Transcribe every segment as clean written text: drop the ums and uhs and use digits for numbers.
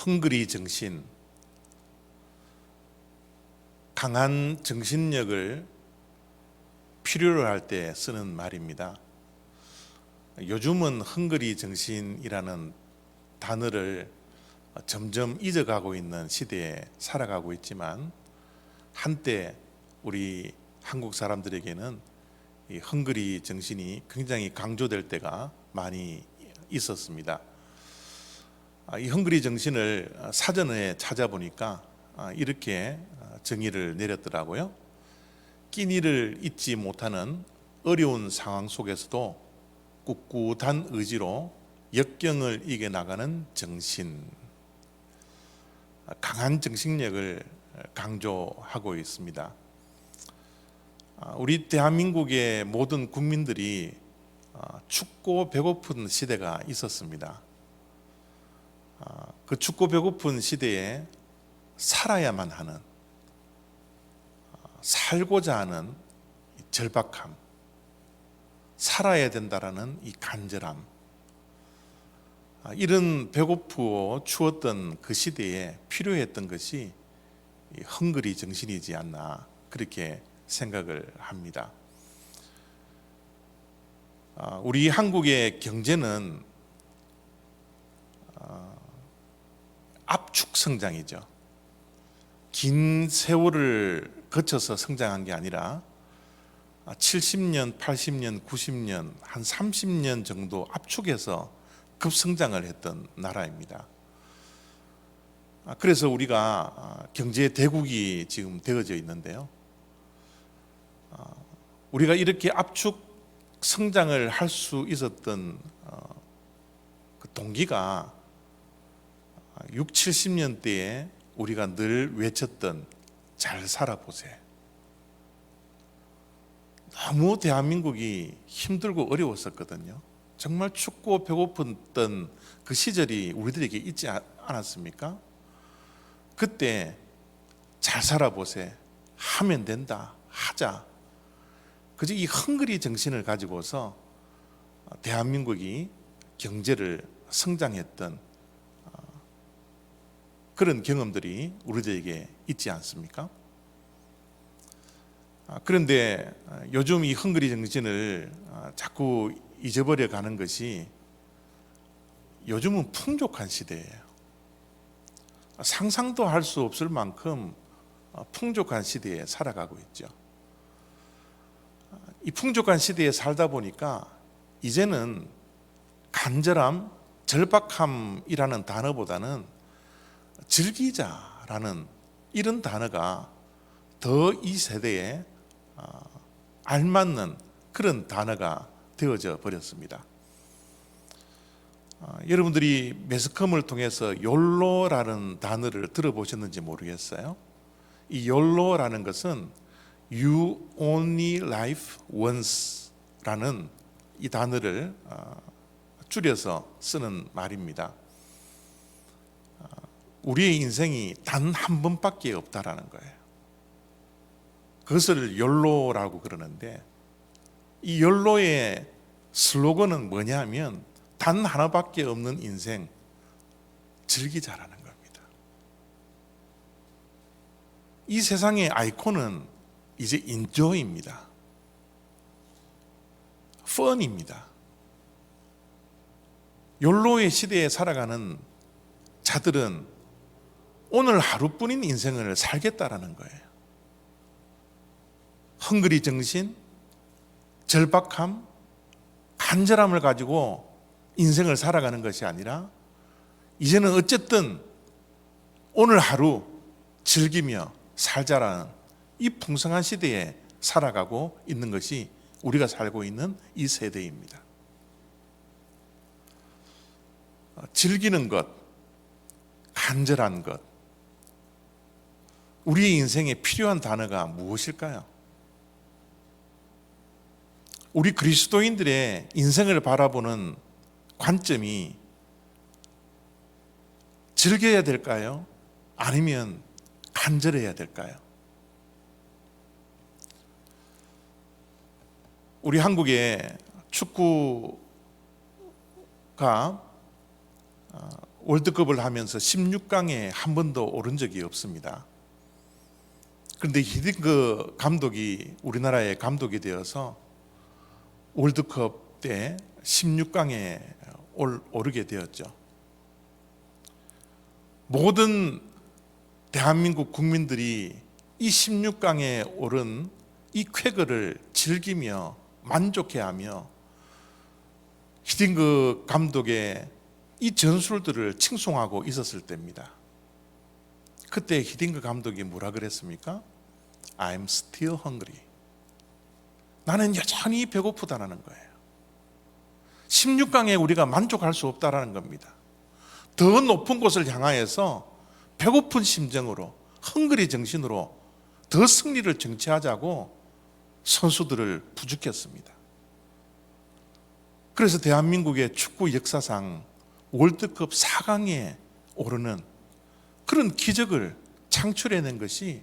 헝그리 정신, 강한 정신력을 필요로 할 때 쓰는 말입니다. 요즘은 헝그리 정신이라는 단어를 점점 잊어가고 있는 시대에 살아가고 있지만, 한때 우리 한국 사람들에게는 이 헝그리 정신이 굉장히 강조될 때가 많이 있었습니다. 이 헝그리 정신을 사전에 찾아보니까 이렇게 정의를 내렸더라고요. 끼니를 잊지 못하는 어려운 상황 속에서도 꿋꿋한 의지로 역경을 이겨나가는 정신, 강한 정신력을 강조하고 있습니다. 우리 대한민국의 모든 국민들이 춥고 배고픈 시대가 있었습니다. 그 춥고 배고픈 시대에 살아야만 하는, 살고자 하는 절박함, 살아야 된다라는 이 간절함, 이런 배고프고 추웠던 그 시대에 필요했던 것이 이 헝그리 정신이지 않나, 그렇게 생각을 합니다. 우리 한국의 경제는 압축 성장이죠. 긴 세월을 거쳐서 성장한 게 아니라 70년, 80년, 90년, 한 30년 정도 압축해서 급성장을 했던 나라입니다. 그래서 우리가 경제 대국이 지금 되어져 있는데요. 우리가 이렇게 압축 성장을 할 수 있었던 그 동기가 6, 70년대에 우리가 늘 외쳤던 잘 살아보세. 너무 대한민국이 힘들고 어려웠었거든요. 정말 춥고 배고팠던 그 시절이 우리들에게 있지 않았습니까? 그때 잘 살아보세, 하면 된다, 하자. 그저 이 헝그리 정신을 가지고서 대한민국이 경제를 성장했던 그런 경험들이 우리들에게 있지 않습니까? 그런데 요즘 이 헝그리 정신을 자꾸 잊어버려 가는 것이, 요즘은 풍족한 시대예요. 상상도 할 수 없을 만큼 풍족한 시대에 살아가고 있죠. 이 풍족한 시대에 살다 보니까 이제는 간절함, 절박함이라는 단어보다는 즐기자라는 이런 단어가 더 이 세대에 알맞는 그런 단어가 되어져 버렸습니다. 여러분들이 매스컴을 통해서 욜로라는 단어를 들어보셨는지 모르겠어요. 이 욜로라는 것은 You Only Live Once라는 이 단어를 줄여서 쓰는 말입니다. 우리의 인생이 단 한 번밖에 없다라는 거예요. 그것을 욜로라고 그러는데, 이 욜로의 슬로건은 뭐냐 하면 단 하나밖에 없는 인생, 즐기자라는 겁니다. 이 세상의 아이콘은 이제 인조입니다. 펀입니다. 욜로의 시대에 살아가는 자들은 오늘 하루뿐인 인생을 살겠다라는 거예요. 헝그리 정신, 절박함, 간절함을 가지고 인생을 살아가는 것이 아니라, 이제는 어쨌든 오늘 하루 즐기며 살자라는 이 풍성한 시대에 살아가고 있는 것이 우리가 살고 있는 이 세대입니다. 즐기는 것, 간절한 것, 우리의 인생에 필요한 단어가 무엇일까요? 우리 그리스도인들의 인생을 바라보는 관점이 즐겨야 될까요? 아니면 간절해야 될까요? 우리 한국의 축구가 월드컵을 하면서 16강에 한 번도 오른 적이 없습니다. 그런데 히딩크 감독이 우리나라의 감독이 되어서 월드컵 때 16강에 오르게 되었죠. 모든 대한민국 국민들이 이 16강에 오른 이 쾌거를 즐기며 만족해하며 히딩크 감독의 이 전술들을 칭송하고 있었을 때입니다. 그때 히딩크 감독이 뭐라 그랬습니까? I'm still hungry. 나는 여전히 배고프다라는 거예요. 16강에 우리가 만족할 수 없다라는 겁니다. 더 높은 곳을 향하여서 배고픈 심정으로, 헝그리 정신으로 더 승리를 쟁취하자고 선수들을 부축했습니다. 그래서 대한민국의 축구 역사상 월드컵 4강에 오르는 그런 기적을 창출해낸 것이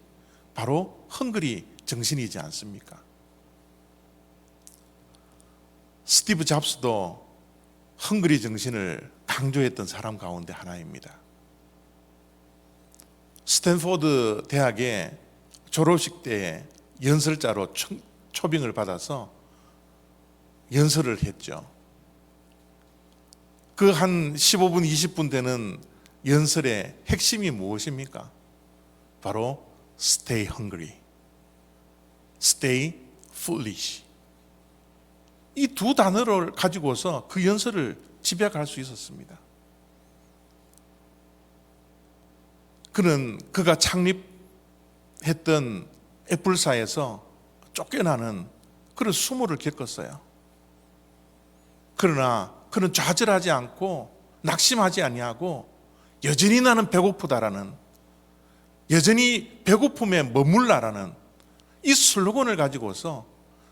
바로 헝그리 정신이지 않습니까? 스티브 잡스도 헝그리 정신을 강조했던 사람 가운데 하나입니다. 스탠포드 대학의 졸업식 때 연설자로 초빙을 받아서 연설을 했죠. 그 한 15분, 20분 되는 연설의 핵심이 무엇입니까? 바로 stay hungry, stay foolish. 이 두 단어를 가지고서 그 연설을 집약할 수 있었습니다. 그는 그가 창립했던 애플사에서 쫓겨나는 그런 수모를 겪었어요. 그러나 그는 좌절하지 않고 낙심하지 아니하고 여전히 나는 배고프다라는, 여전히 배고픔에 머물라라는 이 슬로건을 가지고서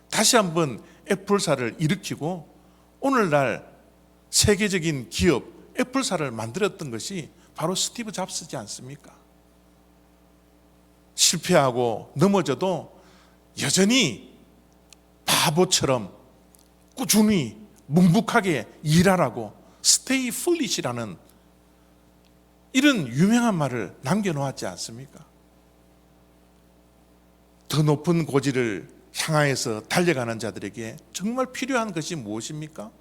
다시 한번 애플사를 일으키고 오늘날 세계적인 기업 애플사를 만들었던 것이 바로 스티브 잡스지 않습니까? 실패하고 넘어져도 여전히 바보처럼 꾸준히 묵묵하게 일하라고 stay foolish라는 이런 유명한 말을 남겨놓았지 않습니까? 더 높은 고지를 향하여서 달려가는 자들에게 정말 필요한 것이 무엇입니까?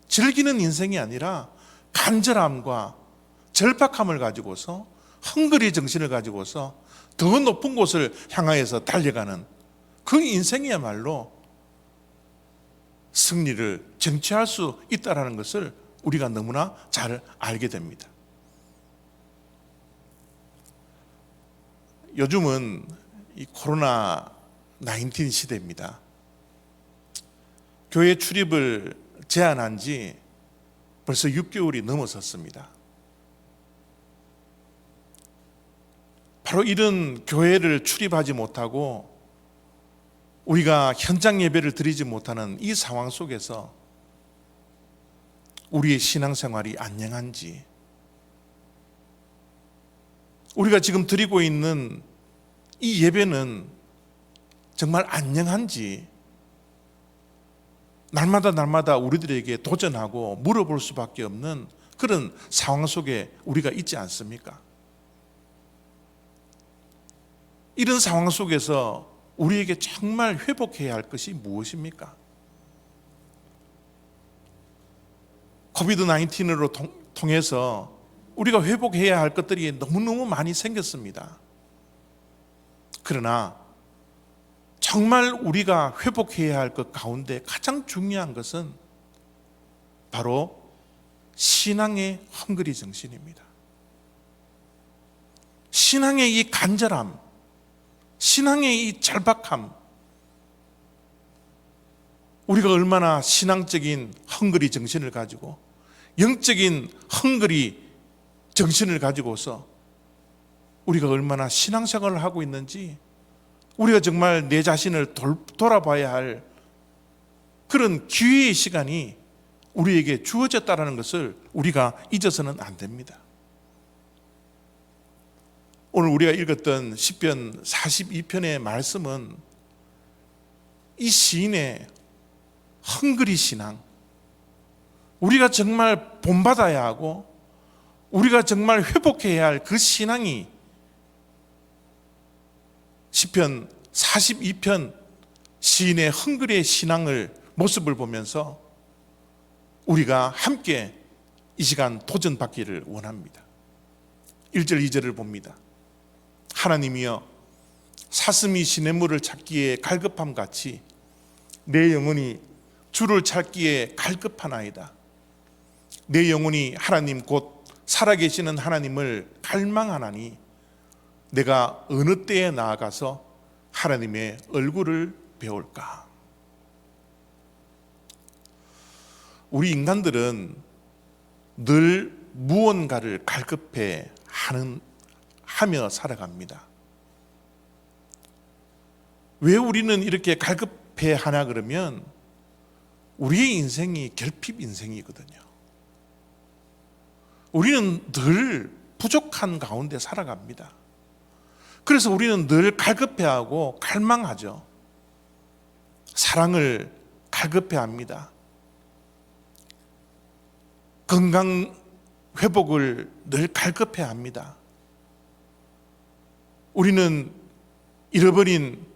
즐기는 인생이 아니라 간절함과 절박함을 가지고서, 헝그리 정신을 가지고서 더 높은 곳을 향하여서 달려가는 그 인생이야말로 승리를 쟁취할 수 있다는 것을 우리가 너무나 잘 알게 됩니다. 요즘은 이 코로나19 시대입니다. 교회 출입을 제한한 지 벌써 6개월이 넘어섰습니다. 바로 이런 교회를 출입하지 못하고 우리가 현장 예배를 드리지 못하는 이 상황 속에서 우리의 신앙생활이 안녕한지, 우리가 지금 드리고 있는 이 예배는 정말 안녕한지 날마다 우리들에게 도전하고 물어볼 수밖에 없는 그런 상황 속에 우리가 있지 않습니까? 이런 상황 속에서 우리에게 정말 회복해야 할 것이 무엇입니까? 코비드-19으로 통해서 우리가 회복해야 할 것들이 너무너무 많이 생겼습니다. 그러나 정말 우리가 회복해야 할 것 가운데 가장 중요한 것은 바로 신앙의 헝그리 정신입니다. 신앙의 이 간절함, 신앙의 이 절박함, 우리가 얼마나 신앙적인 헝그리 정신을 가지고 영적인 헝그리 정신을 가지고서 우리가 얼마나 신앙생활을 하고 있는지 우리가 정말 내 자신을 돌아봐야 할 그런 기회의 시간이 우리에게 주어졌다는 것을 우리가 잊어서는 안 됩니다. 오늘 우리가 읽었던 시편 42편의 말씀은 이 시인의 헝그리 신앙, 우리가 정말 본받아야 하고 우리가 정말 회복해야 할 그 신앙이 시편 42편 시인의 헝그리의 신앙을 모습을 보면서 우리가 함께 이 시간 도전받기를 원합니다. 1절 2절을 봅니다. 하나님이여 사슴이 시냇물을 찾기에 갈급함 같이 내 영혼이 주를 찾기에 갈급하나이다. 내 영혼이 하나님 곧 살아계시는 하나님을 갈망하나니 내가 어느 때에 나아가서 하나님의 얼굴을 배울까? 우리 인간들은 늘 무언가를 갈급해 하며 살아갑니다. 왜 우리는 이렇게 갈급해 하나 그러면 우리의 인생이 결핍 인생이거든요. 우리는 늘 부족한 가운데 살아갑니다. 그래서 우리는 늘 갈급해하고 갈망하죠. 사랑을 갈급해합니다. 건강 회복을 늘 갈급해합니다. 우리는 잃어버린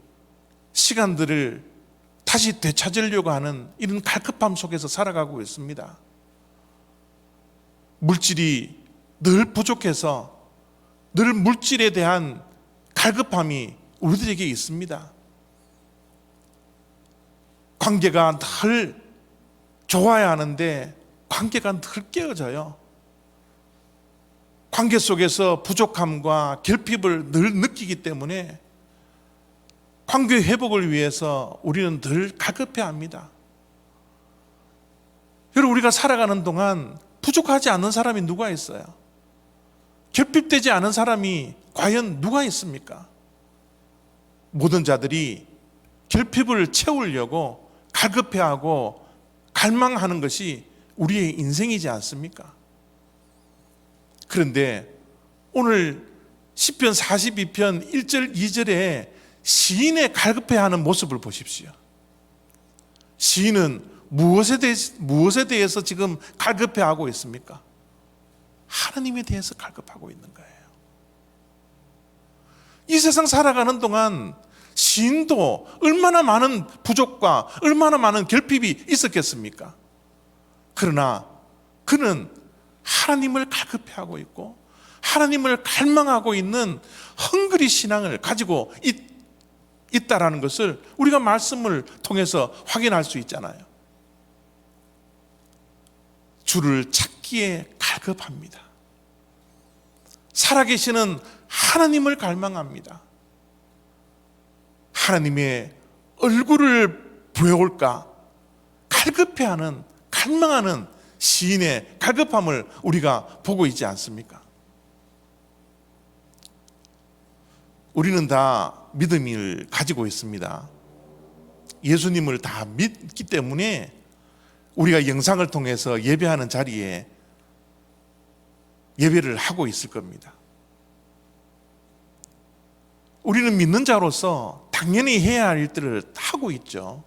시간들을 다시 되찾으려고 하는 이런 갈급함 속에서 살아가고 있습니다. 물질이 늘 부족해서 늘 물질에 대한 갈급함이 우리들에게 있습니다. 관계가 늘 좋아야 하는데 관계가 늘 깨어져요. 관계 속에서 부족함과 결핍을 늘 느끼기 때문에 관계 회복을 위해서 우리는 늘 갈급해합니다. 여러분, 우리가 살아가는 동안 부족하지 않는 사람이 누가 있어요? 결핍되지 않은 사람이 과연 누가 있습니까? 모든 자들이 결핍을 채우려고 갈급해하고 갈망하는 것이 우리의 인생이지 않습니까? 그런데 오늘 시편 42편 1절 2절에 시인의 갈급해하는 모습을 보십시오. 시인은 무엇에 대해서 지금 갈급해하고 있습니까? 하나님에 대해서 갈급하고 있는 거예요. 이 세상 살아가는 동안 시인도 얼마나 많은 부족과 얼마나 많은 결핍이 있었겠습니까? 그러나 그는 하나님을 갈급해하고 있고 하나님을 갈망하고 있는 헝그리 신앙을 가지고 있다라는 것을 우리가 말씀을 통해서 확인할 수 있잖아요. 주를 찾기에 갈급합니다. 살아계시는 하나님을 갈망합니다. 하나님의 얼굴을 보여올까 갈급해하는, 갈망하는 시인의 갈급함을 우리가 보고 있지 않습니까? 우리는 다 믿음을 가지고 있습니다. 예수님을 다 믿기 때문에 우리가 영상을 통해서 예배하는 자리에 예배를 하고 있을 겁니다. 우리는 믿는 자로서 당연히 해야 할 일들을 하고 있죠.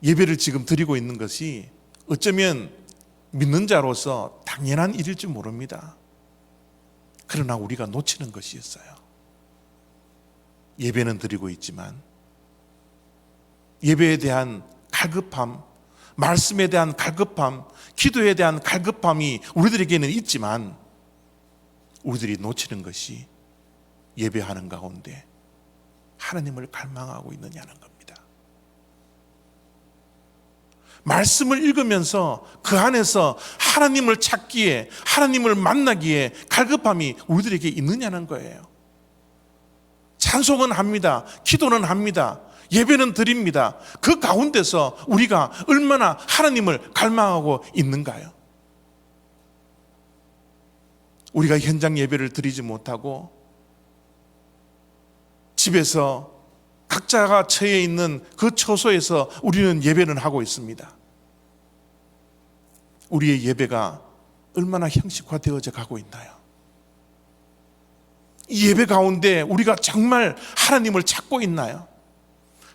예배를 지금 드리고 있는 것이 어쩌면 믿는 자로서 당연한 일일지 모릅니다. 그러나 우리가 놓치는 것이 있어요. 예배는 드리고 있지만 예배에 대한 갈급함, 말씀에 대한 갈급함, 기도에 대한 갈급함이 우리들에게는 있지만 우리들이 놓치는 것이 예배하는 가운데 하나님을 갈망하고 있느냐는 겁니다. 말씀을 읽으면서 그 안에서 하나님을 찾기에, 하나님을 만나기에 갈급함이 우리들에게 있느냐는 거예요. 찬송은 합니다. 기도는 합니다. 예배는 드립니다. 그 가운데서 우리가 얼마나 하나님을 갈망하고 있는가요? 우리가 현장 예배를 드리지 못하고 집에서 각자가 처해 있는 그 처소에서 우리는 예배는 하고 있습니다. 우리의 예배가 얼마나 형식화되어져 가고 있나요? 이 예배 가운데 우리가 정말 하나님을 찾고 있나요?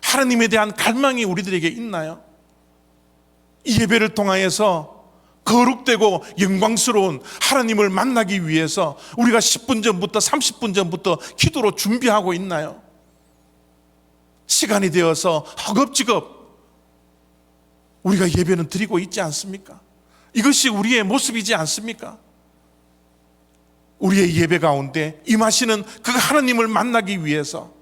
하나님에 대한 갈망이 우리들에게 있나요? 이 예배를 통하여서 거룩되고 영광스러운 하나님을 만나기 위해서 우리가 10분 전부터 30분 전부터 기도로 준비하고 있나요? 시간이 되어서 허겁지겁 우리가 예배는 드리고 있지 않습니까? 이것이 우리의 모습이지 않습니까? 우리의 예배 가운데 임하시는 그 하나님을 만나기 위해서,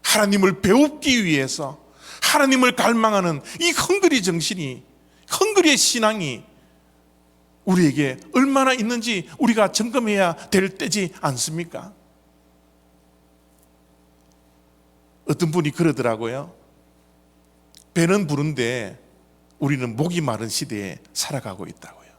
하나님을 배우기 위해서, 하나님을 갈망하는 이 헝그리 정신이, 헝그리의 신앙이 우리에게 얼마나 있는지 우리가 점검해야 될 때지 않습니까? 어떤 분이 그러더라고요. 배는 부른데 우리는 목이 마른 시대에 살아가고 있다고요.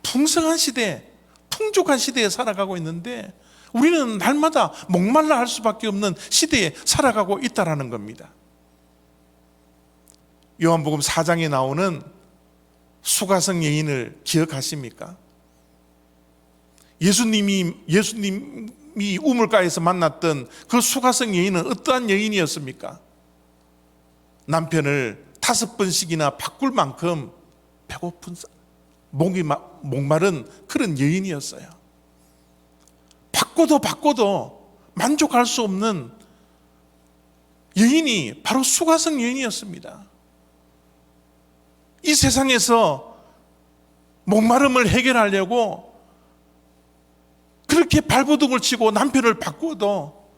풍성한 시대, 풍족한 시대에 살아가고 있는데 우리는 날마다 목말라 할 수밖에 없는 시대에 살아가고 있다는 겁니다. 요한복음 4장에 나오는 수가성 여인을 기억하십니까? 예수님이 우물가에서 만났던 그 수가성 여인은 어떠한 여인이었습니까? 남편을 5번씩이나 바꿀 만큼 배고픈, 목마른 그런 여인이었어요. 바꿔도 만족할 수 없는 여인이 바로 수가성 여인이었습니다. 이 세상에서 목마름을 해결하려고 그렇게 발버둥을 치고 남편을 바꿔도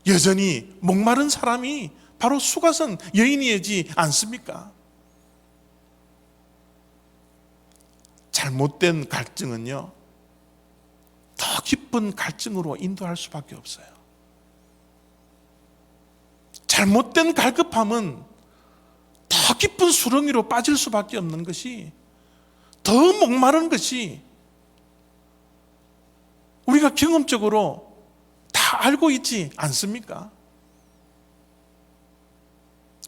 여전히 목마른 사람이 바로 수가성 여인이지 않습니까? 잘못된 갈증은요, 더 깊은 갈증으로 인도할 수밖에 없어요. 잘못된 갈급함은 더 깊은 수렁이로 빠질 수밖에 없는 것이, 더 목마른 것이 우리가 경험적으로 다 알고 있지 않습니까?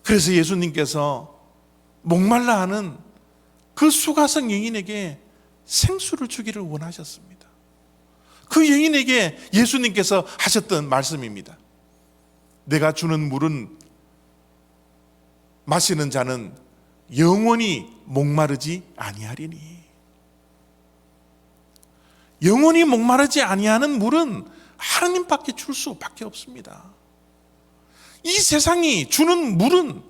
그래서 예수님께서 목말라 하는 그 수가성 여인에게 생수를 주기를 원하셨습니다. 그 여인에게 예수님께서 하셨던 말씀입니다. 내가 주는 물은 마시는 자는 영원히 목마르지 아니하리니. 영원히 목마르지 아니하는 물은 하나님밖에 줄 수밖에 없습니다. 이 세상이 주는 물은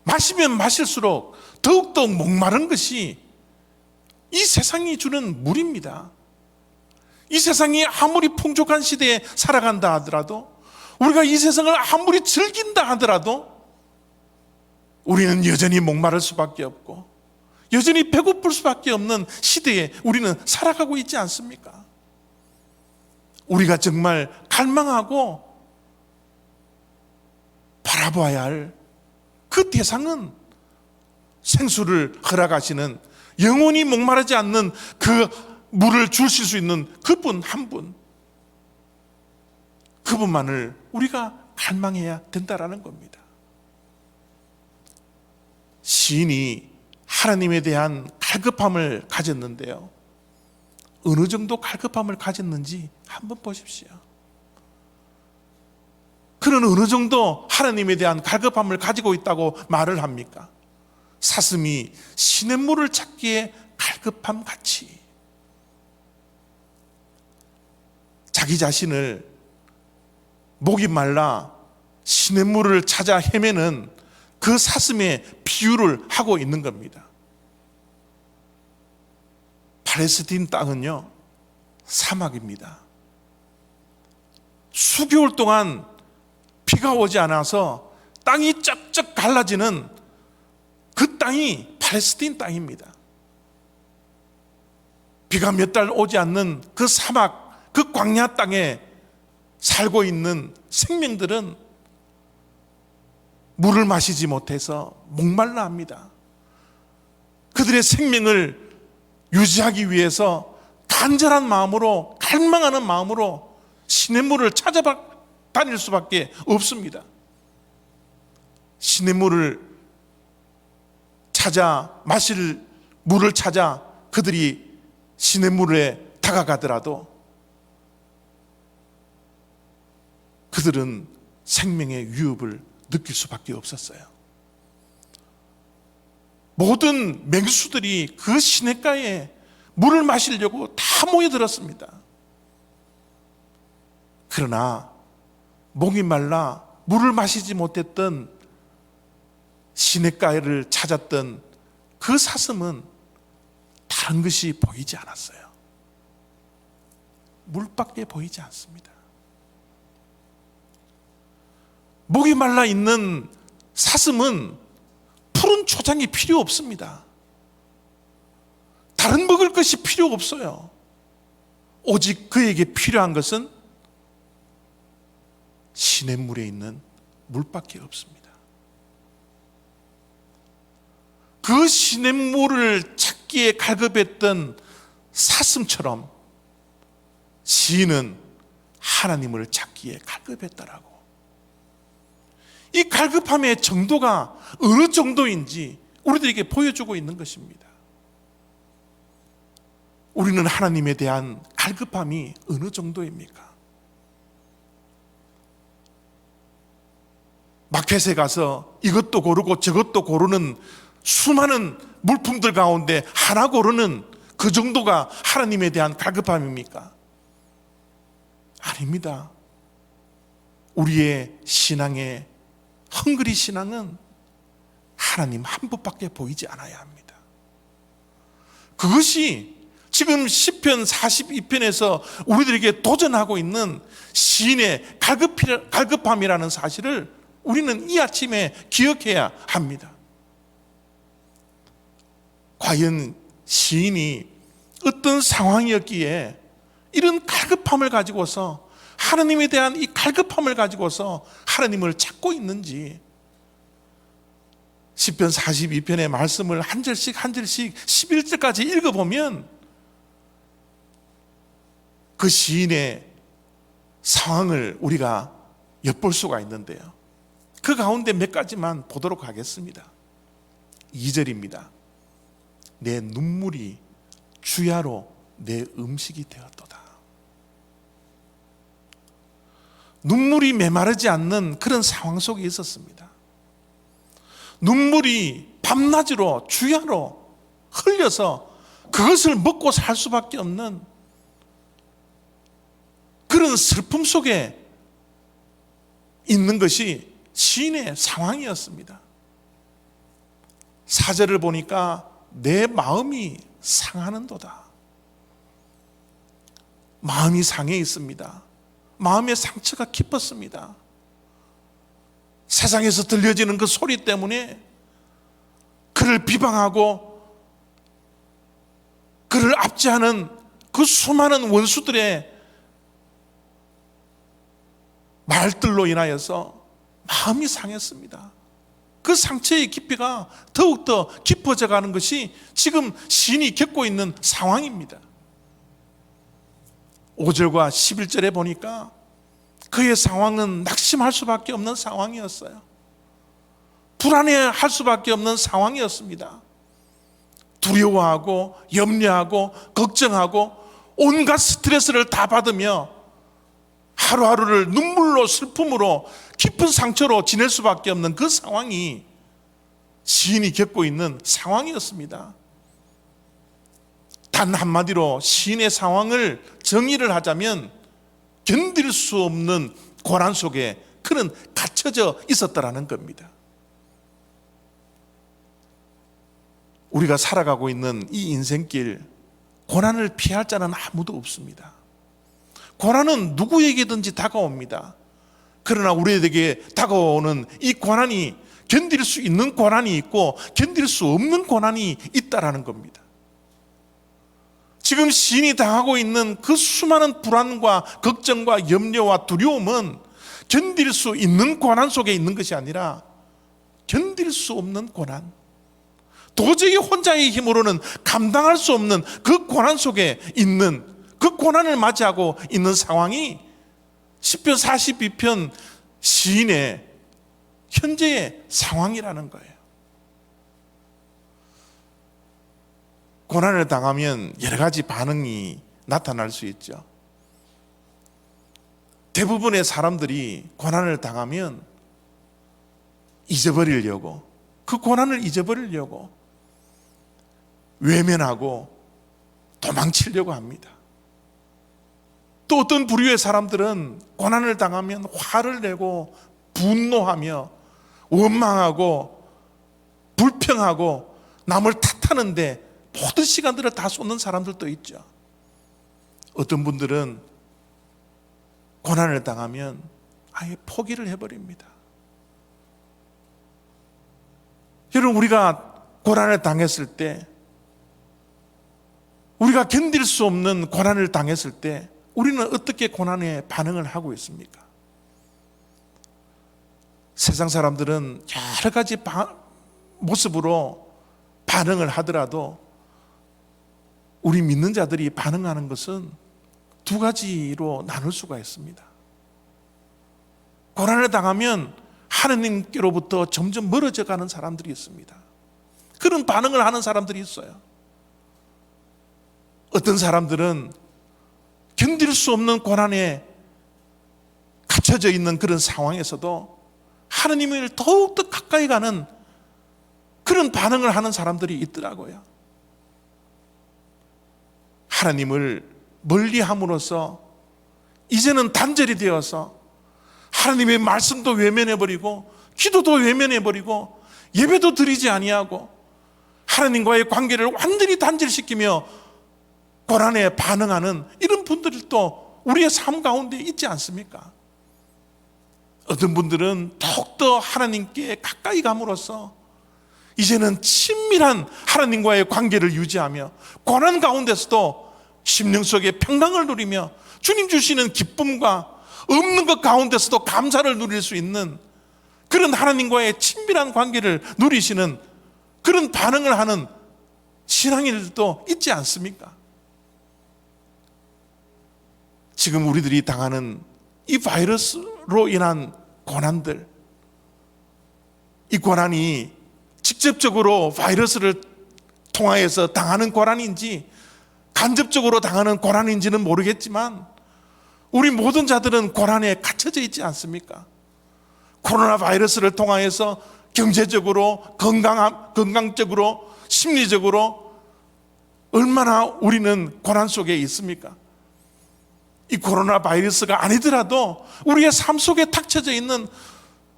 마시면 마실수록 더욱더 목마른 것이 이 세상이 주는 물입니다. 이 세상이 아무리 풍족한 시대에 살아간다 하더라도, 우리가 이 세상을 아무리 즐긴다 하더라도 우리는 여전히 목마를 수밖에 없고 여전히 배고플 수밖에 없는 시대에 우리는 살아가고 있지 않습니까? 우리가 정말 갈망하고 바라봐야 할 그 대상은 생수를 허락하시는, 영원히 목마르지 않는 그 물을 주실 수 있는 그분 한 분, 그분만을 우리가 갈망해야 된다라는 겁니다. 시인이 하나님에 대한 갈급함을 가졌는데요, 어느 정도 갈급함을 가졌는지 한번 보십시오. 그는 어느 정도 하나님에 대한 갈급함을 가지고 있다고 말을 합니까? 사슴이 시냇물을 찾기에 갈급함 같이. 자기 자신을 목이 말라 시냇물을 찾아 헤매는 그 사슴의 비유를 하고 있는 겁니다. 팔레스틴 땅은요, 사막입니다. 수개월 동안 비가 오지 않아서 땅이 쩍쩍 갈라지는 그 땅이 팔레스틴 땅입니다. 비가 몇 달 오지 않는 그 사막, 그 광야 땅에 살고 있는 생명들은 물을 마시지 못해서 목말라 합니다. 그들의 생명을 유지하기 위해서 간절한 마음으로, 갈망하는 마음으로 시냇물을 찾아다닐 수밖에 없습니다. 시냇물을 찾아, 마실 물을 찾아 그들이 시냇물에 다가가더라도 그들은 생명의 위협을 느낄 수밖에 없었어요. 모든 맹수들이 그 시냇가에 물을 마시려고 다 모여들었습니다. 그러나 목이 말라 물을 마시지 못했던 시냇가를 찾았던 그 사슴은 다른 것이 보이지 않았어요. 물밖에 보이지 않습니다. 목이 말라 있는 사슴은 푸른 초장이 필요 없습니다. 다른 먹을 것이 필요 없어요. 오직 그에게 필요한 것은 시냇물에 있는 물밖에 없습니다. 그 시냇물을 찾기에 갈급했던 사슴처럼 시인은 하나님을 찾기에 갈급했다라고. 이 갈급함의 정도가 어느 정도인지 우리들에게 보여주고 있는 것입니다. 우리는 하나님에 대한 갈급함이 어느 정도입니까? 마켓에 가서 이것도 고르고 저것도 고르는 수많은 물품들 가운데 하나 고르는 그 정도가 하나님에 대한 갈급함입니까? 아닙니다. 우리의 신앙의 헝그리 신앙은 하나님 한 분밖에 보이지 않아야 합니다. 그것이 지금 시편 42편에서 우리들에게 도전하고 있는 시인의 갈급함이라는 사실을 우리는 이 아침에 기억해야 합니다. 과연 시인이 어떤 상황이었기에 이런 갈급함을 가지고서 하나님에 대한 이 갈급함을 가지고서 하나님을 찾고 있는지 시편 42편의 말씀을 한 절씩 한 절씩 11절까지 읽어보면 그 시인의 상황을 우리가 엿볼 수가 있는데요. 그 가운데 몇 가지만 보도록 하겠습니다. 2절입니다. 내 눈물이 주야로 내 음식이 되었도다. 눈물이 메마르지 않는 그런 상황 속에 있었습니다. 눈물이 밤낮으로 주야로 흘려서 그것을 먹고 살 수밖에 없는 그런 슬픔 속에 있는 것이 시인의 상황이었습니다. 4절을 보니까 내 마음이 상하는도다. 마음이 상해 있습니다. 마음의 상처가 깊었습니다. 세상에서 들려지는 그 소리 때문에 그를 비방하고 그를 압제하는 그 수많은 원수들의 말들로 인하여서 마음이 상했습니다. 그 상처의 깊이가 더욱더 깊어져 가는 것이 지금 시인이 겪고 있는 상황입니다. 5절과 11절에 보니까 그의 상황은 낙심할 수밖에 없는 상황이었어요. 불안해할 수밖에 없는 상황이었습니다. 두려워하고 염려하고 걱정하고 온갖 스트레스를 다 받으며 하루하루를 눈물로 슬픔으로 깊은 상처로 지낼 수밖에 없는 그 상황이 시인이 겪고 있는 상황이었습니다. 단 한마디로 시인의 상황을 정의를 하자면 견딜 수 없는 고난 속에 그는 갇혀져 있었다라는 겁니다. 우리가 살아가고 있는 이 인생길, 고난을 피할 자는 아무도 없습니다. 고난은 누구에게든지 다가옵니다. 그러나 우리에게 다가오는 이 고난이 견딜 수 있는 고난이 있고 견딜 수 없는 고난이 있다라는 겁니다. 지금 시인이 당하고 있는 그 수많은 불안과 걱정과 염려와 두려움은 견딜 수 있는 고난 속에 있는 것이 아니라 견딜 수 없는 고난, 도저히 혼자의 힘으로는 감당할 수 없는 그 고난 속에 있는, 그 고난을 맞이하고 있는 상황이 시편 42편 시인의 현재의 상황이라는 거예요. 고난을 당하면 여러 가지 반응이 나타날 수 있죠. 대부분의 사람들이 고난을 당하면 잊어버리려고, 그 고난을 잊어버리려고 외면하고 도망치려고 합니다. 또 어떤 부류의 사람들은 고난을 당하면 화를 내고 분노하며 원망하고 불평하고 남을 탓하는데 모든 시간들을 다 쏟는 사람들도 있죠. 어떤 분들은 고난을 당하면 아예 포기를 해버립니다. 여러분, 우리가 고난을 당했을 때, 우리가 견딜 수 없는 고난을 당했을 때 우리는 어떻게 고난에 반응을 하고 있습니까? 세상 사람들은 여러 가지 모습으로 반응을 하더라도 우리 믿는 자들이 반응하는 것은 두 가지로 나눌 수가 있습니다. 고난을 당하면 하나님께로부터 점점 멀어져 가는 사람들이 있습니다. 그런 반응을 하는 사람들이 있어요. 어떤 사람들은 견딜 수 없는 고난에 갇혀져 있는 그런 상황에서도 하나님을 더욱더 가까이 가는 그런 반응을 하는 사람들이 있더라고요. 하나님을 멀리함으로써 이제는 단절이 되어서 하나님의 말씀도 외면해버리고 기도도 외면해버리고 예배도 드리지 아니하고 하나님과의 관계를 완전히 단절시키며 고난에 반응하는 이런 분들도 우리의 삶 가운데 있지 않습니까? 어떤 분들은 더욱더 하나님께 가까이 감으로써 이제는 친밀한 하나님과의 관계를 유지하며 고난 가운데서도 심령 속에 평강을 누리며 주님 주시는 기쁨과 없는 것 가운데서도 감사를 누릴 수 있는 그런 하나님과의 친밀한 관계를 누리시는 그런 반응을 하는 신앙인들도 있지 않습니까? 지금 우리들이 당하는 이 바이러스로 인한 고난들, 이 고난이 직접적으로 바이러스를 통하여서 당하는 고난인지 간접적으로 당하는 고난인지는 모르겠지만 우리 모든 자들은 고난에 갇혀져 있지 않습니까? 코로나 바이러스를 통하여서 경제적으로, 건강적으로, 심리적으로 얼마나 우리는 고난 속에 있습니까? 이 코로나 바이러스가 아니더라도 우리의 삶 속에 닥쳐져 있는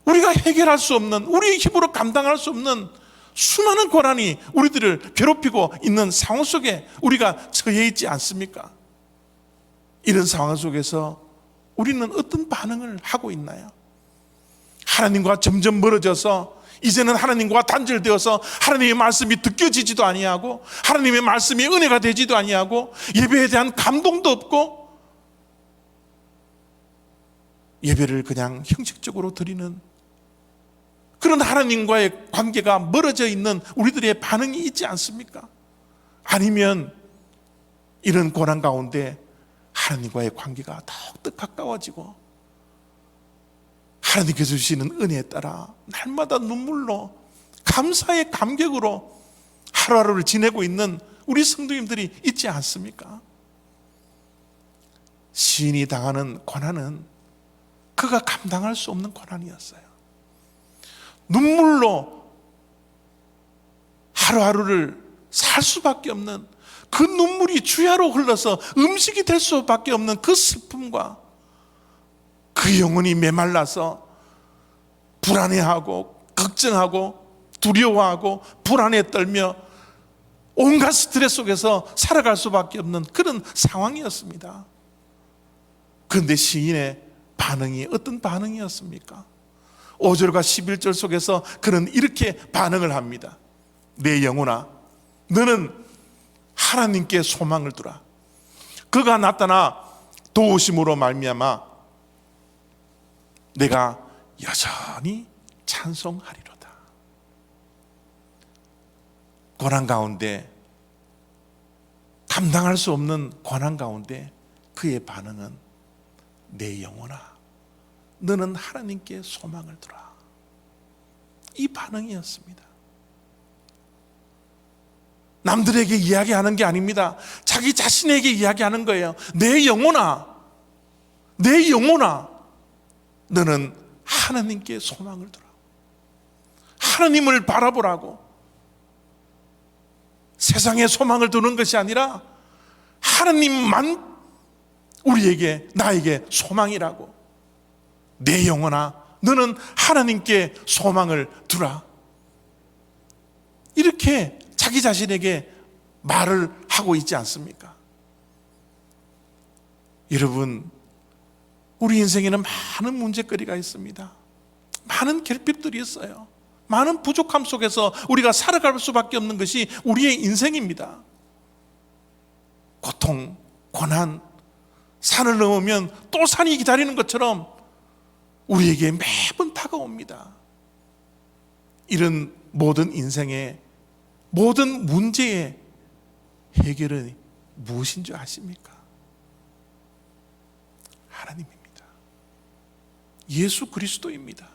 우리가 해결할 수 없는, 우리의 힘으로 감당할 수 없는 수많은 고난이 우리들을 괴롭히고 있는 상황 속에 우리가 처해 있지 않습니까? 이런 상황 속에서 우리는 어떤 반응을 하고 있나요? 하나님과 점점 멀어져서 이제는 하나님과 단절되어서 하나님의 말씀이 듣겨지지도 아니하고 하나님의 말씀이 은혜가 되지도 아니하고 예배에 대한 감동도 없고 예배를 그냥 형식적으로 드리는 그런 하나님과의 관계가 멀어져 있는 우리들의 반응이 있지 않습니까? 아니면 이런 고난 가운데 하나님과의 관계가 더욱더 가까워지고 하나님께서 주시는 은혜에 따라 날마다 눈물로 감사의 감격으로 하루하루를 지내고 있는 우리 성도님들이 있지 않습니까? 시인이 당하는 고난은 그가 감당할 수 없는 고난이었어요. 눈물로 하루하루를 살 수밖에 없는 그 눈물이 주야로 흘러서 음식이 될 수밖에 없는 그 슬픔과 그 영혼이 메말라서 불안해하고 걱정하고 두려워하고 불안에 떨며 온갖 스트레스 속에서 살아갈 수밖에 없는 그런 상황이었습니다. 그런데 시인의 반응이 어떤 반응이었습니까? 5절과 11절 속에서 그는 이렇게 반응을 합니다. 내 영혼아, 너는 하나님께 소망을 두라. 그가 나타나 도우심으로 말미암아 내가 여전히 찬송하리로다. 고난 가운데, 감당할 수 없는 고난 가운데 그의 반응은 내 영혼아, 너는 하나님께 소망을 두라. 이 반응이었습니다. 남들에게 이야기하는 게 아닙니다. 자기 자신에게 이야기하는 거예요. 내 영혼아, 내 영혼아, 너는 하나님께 소망을 두라. 하나님을 바라보라고. 세상에 소망을 두는 것이 아니라 하나님만 우리에게, 나에게 소망이라고. 내 영혼아, 너는 하나님께 소망을 두라. 이렇게 자기 자신에게 말을 하고 있지 않습니까? 여러분, 우리 인생에는 많은 문제거리가 있습니다. 많은 결핍들이 있어요. 많은 부족함 속에서 우리가 살아갈 수밖에 없는 것이 우리의 인생입니다. 고통, 고난, 산을 넘으면 또 산이 기다리는 것처럼 우리에게 매번 다가옵니다. 이런 모든 인생의 모든 문제의 해결은 무엇인 줄 아십니까? 하나님입니다. 예수 그리스도입니다.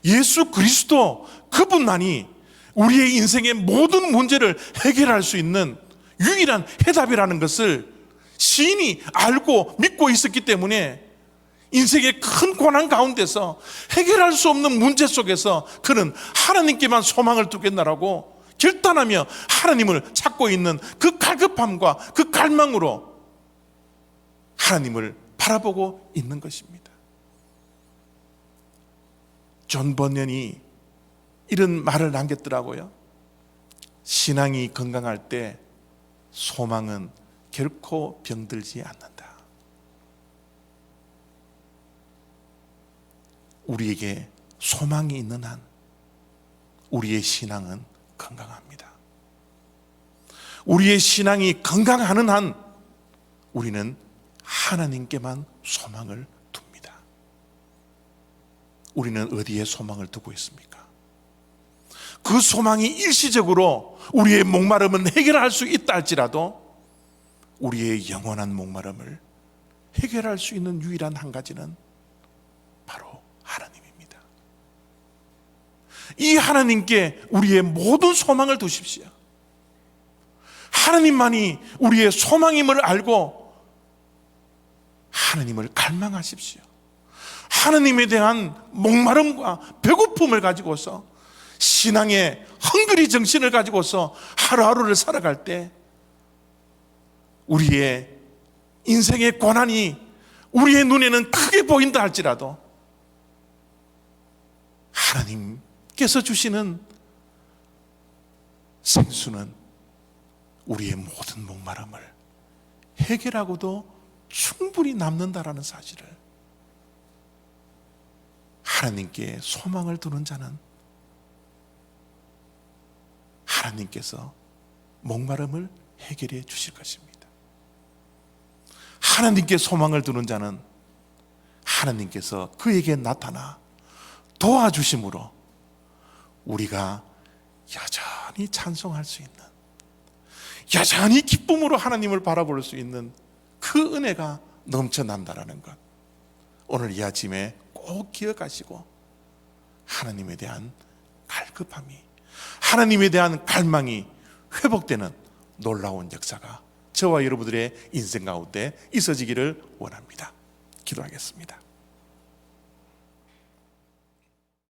예수 그리스도, 그분만이 우리의 인생의 모든 문제를 해결할 수 있는 유일한 해답이라는 것을 시인이 알고 믿고 있었기 때문에 인생의 큰 고난 가운데서 해결할 수 없는 문제 속에서 그는 하나님께만 소망을 두겠나라고 결단하며 하나님을 찾고 있는 그 갈급함과 그 갈망으로 하나님을 바라보고 있는 것입니다. 존 번연이 이런 말을 남겼더라고요. 신앙이 건강할 때 소망은 결코 병들지 않는다. 우리에게 소망이 있는 한 우리의 신앙은 건강합니다. 우리의 신앙이 건강하는 한 우리는 하나님께만 소망을 둡니다. 우리는 어디에 소망을 두고 있습니까? 그 소망이 일시적으로 우리의 목마름은 해결할 수 있다 할지라도 우리의 영원한 목마름을 해결할 수 있는 유일한 한 가지는 바로 하나님입니다. 이 하나님께 우리의 모든 소망을 두십시오. 하나님만이 우리의 소망임을 알고 하나님을 갈망하십시오. 하나님에 대한 목마름과 배고픔을 가지고서 신앙의 헝그리 정신을 가지고서 하루하루를 살아갈 때 우리의 인생의 고난이 우리의 눈에는 크게 보인다 할지라도 하나님께서 주시는 생수는 우리의 모든 목마름을 해결하고도 충분히 남는다라는 사실을, 하나님께 소망을 두는 자는 하나님께서 목마름을 해결해 주실 것입니다. 하나님께 소망을 두는 자는 하나님께서 그에게 나타나 도와주심으로 우리가 여전히 찬송할 수 있는, 여전히 기쁨으로 하나님을 바라볼 수 있는 그 은혜가 넘쳐난다라는 것, 오늘 이 아침에 꼭 기억하시고 하나님에 대한 갈급함이, 하나님에 대한 갈망이 회복되는 놀라운 역사가 저와 여러분들의 인생 가운데 있어지기를 원합니다. 기도하겠습니다.